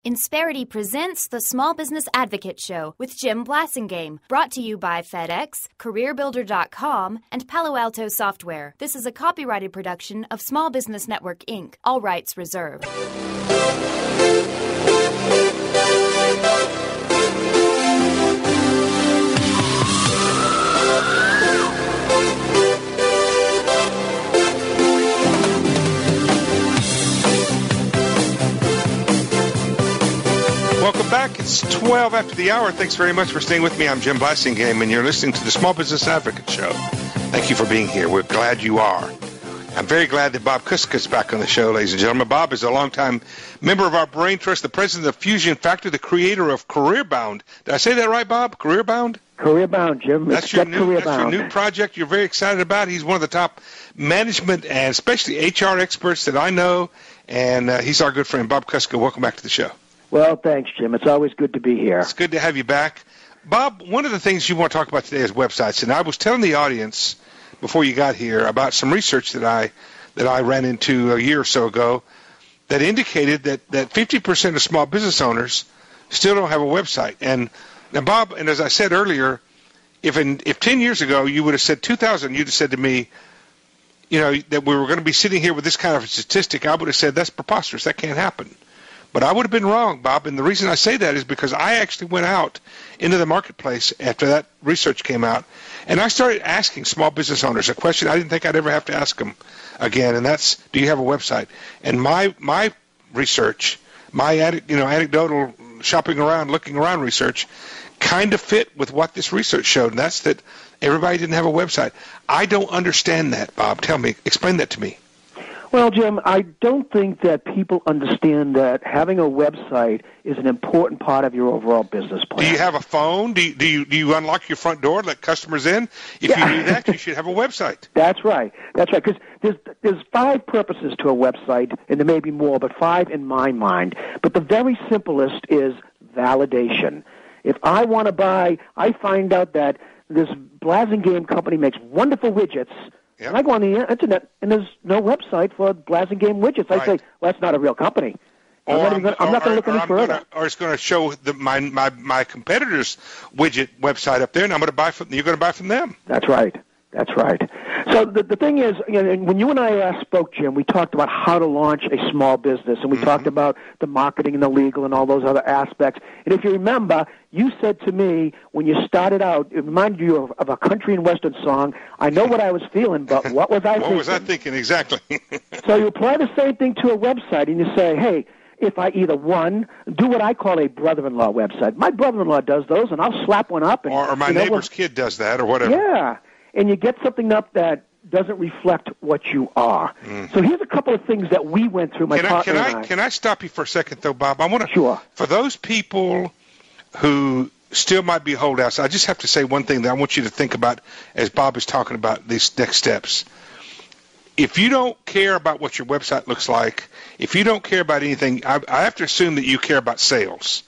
Insperity presents the Small Business Advocate Show with Jim Blasingame, brought to you by FedEx, CareerBuilder.com, and Palo Alto Software. This is a copyrighted production of Small Business Network, Inc., all rights reserved. Welcome back. It's 12 after the hour. Thanks very much for staying with me. I'm Jim Blasingame, and you're listening to the Small Business Advocate Show. Thank you for being here. We're glad you are. I'm very glad that Bob Kustka is back on the show, ladies and gentlemen. Bob is a longtime member of our brain trust, the president of Fusion Factor, the creator of CareerBound. Did I say that right, Bob? CareerBound? CareerBound, Jim. That's your new project you're very excited about. He's one of the top management and especially HR experts that I know, and he's our good friend. Bob Kustka, welcome back to the show. Well, thanks, Jim. It's always good to be here. It's good to have you back. Bob, one of the things you want to talk about today is websites, and I was telling the audience before you got here about some research that I ran into a year or so ago that indicated that 50% of small business owners still don't have a website. And now, Bob, and as I said earlier, if 10 years ago you would have said 2000, you'd have said to me, you know, that we were going to be sitting here with this kind of a statistic, I would have said that's preposterous. That can't happen. But I would have been wrong, Bob, and the reason I say that is because I actually went out into the marketplace after that research came out, and I started asking small business owners a question I didn't think I'd ever have to ask them again, and that's, do you have a website? And my research, my anecdotal shopping around, looking around research, kind of fit with what this research showed, and that's that everybody didn't have a website. I don't understand that, Bob. Tell me, explain that to me. Well, Jim, I don't think that people understand that having a website is an important part of your overall business plan. Do you have a phone? Do you unlock your front door and let customers in? If you do that, you should have a website. That's right. Because there's 5 purposes to a website, and there may be more, but 5 in my mind. But the very simplest is validation. If I want to buy, I find out that this Blasingame company makes wonderful widgets. Yep. And I go on the internet, and there's no website for Blasingame widgets. I say, well, that's not a real company. I'm not going to look any further. Or it's going to show my competitor's widget website up there, and you're going to buy from them. That's right. That's right. So the thing is, when you and I last spoke, Jim, we talked about how to launch a small business, and we talked about the marketing and the legal and all those other aspects. And if you remember, you said to me when you started out, it reminded you of a country and western song, I know what I was feeling, but what was I thinking? What was I thinking, exactly? So you apply the same thing to a website, and you say, hey, if I either, one, do what I call a brother-in-law website. My brother-in-law does those, and I'll slap one up. And, or my neighbor's kid does that, or whatever. Yeah. And you get something up that doesn't reflect what you are. So here's a couple of things that we went through, my partner and I. Can I stop you for a second, though, Bob? Sure. For those people who still might be holdouts, I just have to say one thing that I want you to think about as Bob is talking about these next steps. If you don't care about what your website looks like, if you don't care about anything, I have to assume that you care about sales.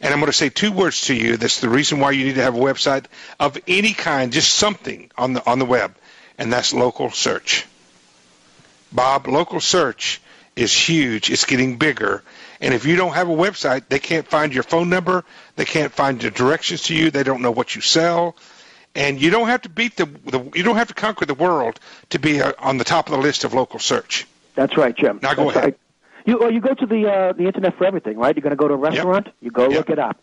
And I'm going to say 2 words to you. That's the reason why you need to have a website of any kind, just something on the web, and that's local search. Bob, local search is huge. It's getting bigger. And if you don't have a website, they can't find your phone number. They can't find the directions to you. They don't know what you sell. And you don't have to you don't have to conquer the world to be on the top of the list of local search. That's right, Jim. Now go ahead. Right. You go to the Internet for everything, right? You're going to go to a restaurant, You go look it up.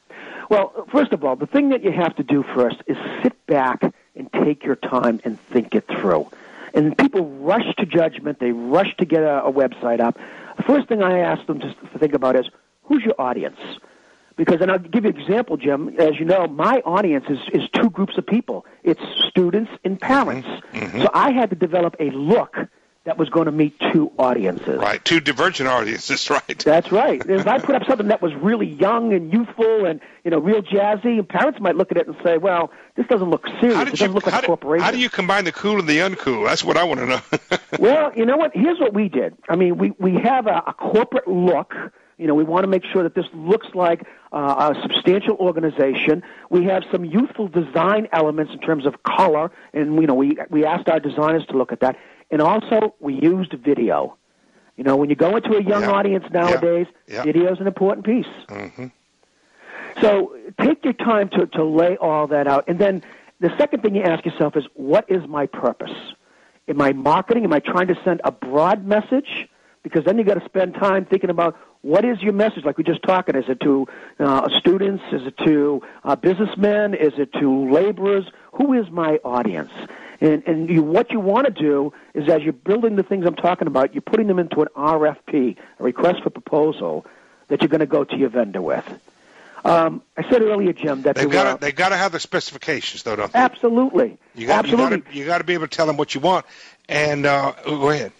Well, first of all, the thing that you have to do first is sit back and take your time and think it through. And people rush to judgment. They rush to get a website up. The first thing I ask them to think about is, who's your audience? Because, and I'll give you an example, Jim. As you know, my audience is 2 groups of people. It's students and parents. So I had to develop a look that was going to meet 2 audiences. Right, 2 divergent audiences, right. That's right. If I put up something that was really young and youthful and, real jazzy, and parents might look at it and say, well, this doesn't look serious. It doesn't look like a corporation. How do you combine the cool and the uncool? That's what I want to know. Well, you know what? Here's what we did. I mean, we have a corporate look. We want to make sure that this looks like a substantial organization. We have some youthful design elements in terms of color, and we asked our designers to look at that. And also, we used video. You know, when you go into a young audience nowadays, video is an important piece. Mm-hmm. So take your time to lay all that out. And then the second thing you ask yourself is, what is my purpose? Am I marketing? Am I trying to send a broad message? Because then you got to spend time thinking about what is your message, like we just talking. Is it to students? Is it to businessmen? Is it to laborers? Who is my audience? And what you want to do is, as you're building the things I'm talking about, you're putting them into an RFP, a request for proposal, that you're going to go to your vendor with. I said earlier, Jim, that they've got to have the specifications, though, don't they? Absolutely. You got to be able to tell them what you want. And go ahead.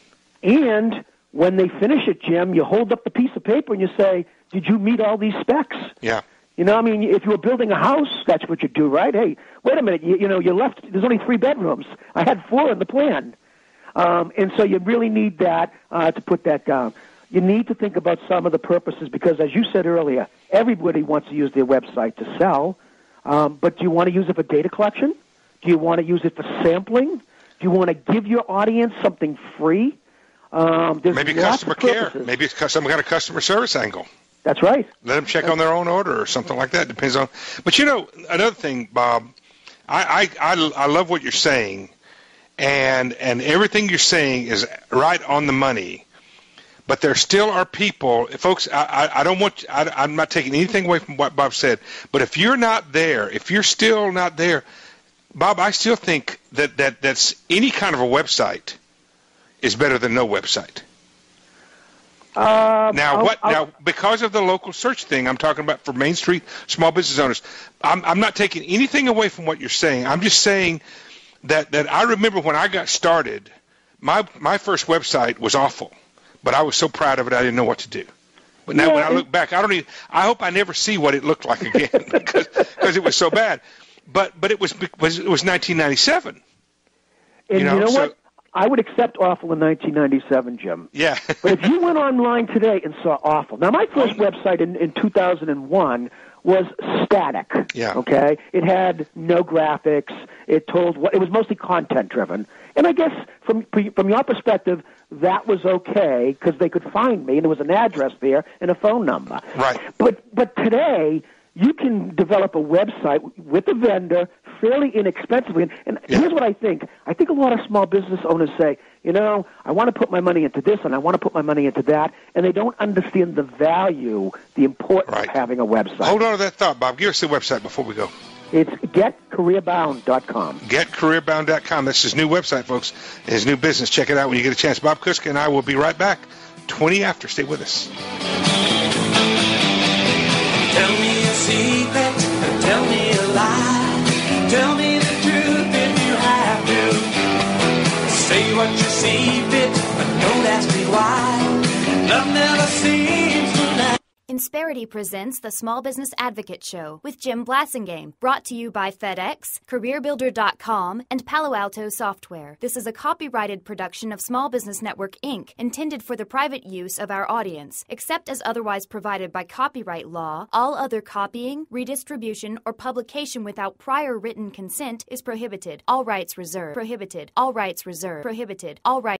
And when they finish it, Jim, you hold up the piece of paper and you say, "Did you meet all these specs?" Yeah. You know, I mean, if you were building a house, that's what you do, right? Hey, wait a minute, you left, there's only 3 bedrooms. I had 4 in the plan. And so you really need that to put that down. You need to think about some of the purposes because, as you said earlier, everybody wants to use their website to sell. But do you want to use it for data collection? Do you want to use it for sampling? Do you want to give your audience something free? Maybe customer care. Maybe it's some kind of customer service angle. That's right. Let them check on their own order or something like that. Depends on. But another thing, Bob, I love what you're saying, and everything you're saying is right on the money. But there still are people, folks. I don't want. I'm not taking anything away from what Bob said. But if you're not there, if you're still not there, Bob, I still think that's any kind of a website is better than no website. Now, because of the local search thing, I'm talking about for Main Street small business owners. I'm not taking anything away from what you're saying. I'm just saying that I remember when I got started, my first website was awful, but I was so proud of it I didn't know what to do. But now when I look back, I hope I never see what it looked like again because it was so bad. But it was 1997. And you know what? I would accept awful in 1997, Jim. Yeah. But if you went online today and saw awful. Now, my first website in 2001 was static. Yeah. Okay? It had no graphics. It was mostly content-driven. And I guess from your perspective, that was okay because they could find me and there was an address there and a phone number. Right. But today, you can develop a website with a vendor fairly inexpensively. And here's what I think. I think a lot of small business owners say, I want to put my money into this and I want to put my money into that, and they don't understand the value, the importance of having a website. Hold on to that thought, Bob. Give us the website before we go. It's getcareerbound.com. Getcareerbound.com. That's his new website, folks. His new business. Check it out when you get a chance. Bob Kustka and I will be right back. 20 after. Stay with us. Tell me a secret, tell me a lie, tell me the truth if you have to. Say what you see fit, but don't ask me why. Love never seems to lie. Insperity presents the Small Business Advocate Show with Jim Blasingame, brought to you by FedEx, CareerBuilder.com, and Palo Alto Software. This is a copyrighted production of Small Business Network, Inc., intended for the private use of our audience. Except as otherwise provided by copyright law, all other copying, redistribution, or publication without prior written consent is prohibited. All rights reserved. Prohibited. All rights reserved. Prohibited. All rights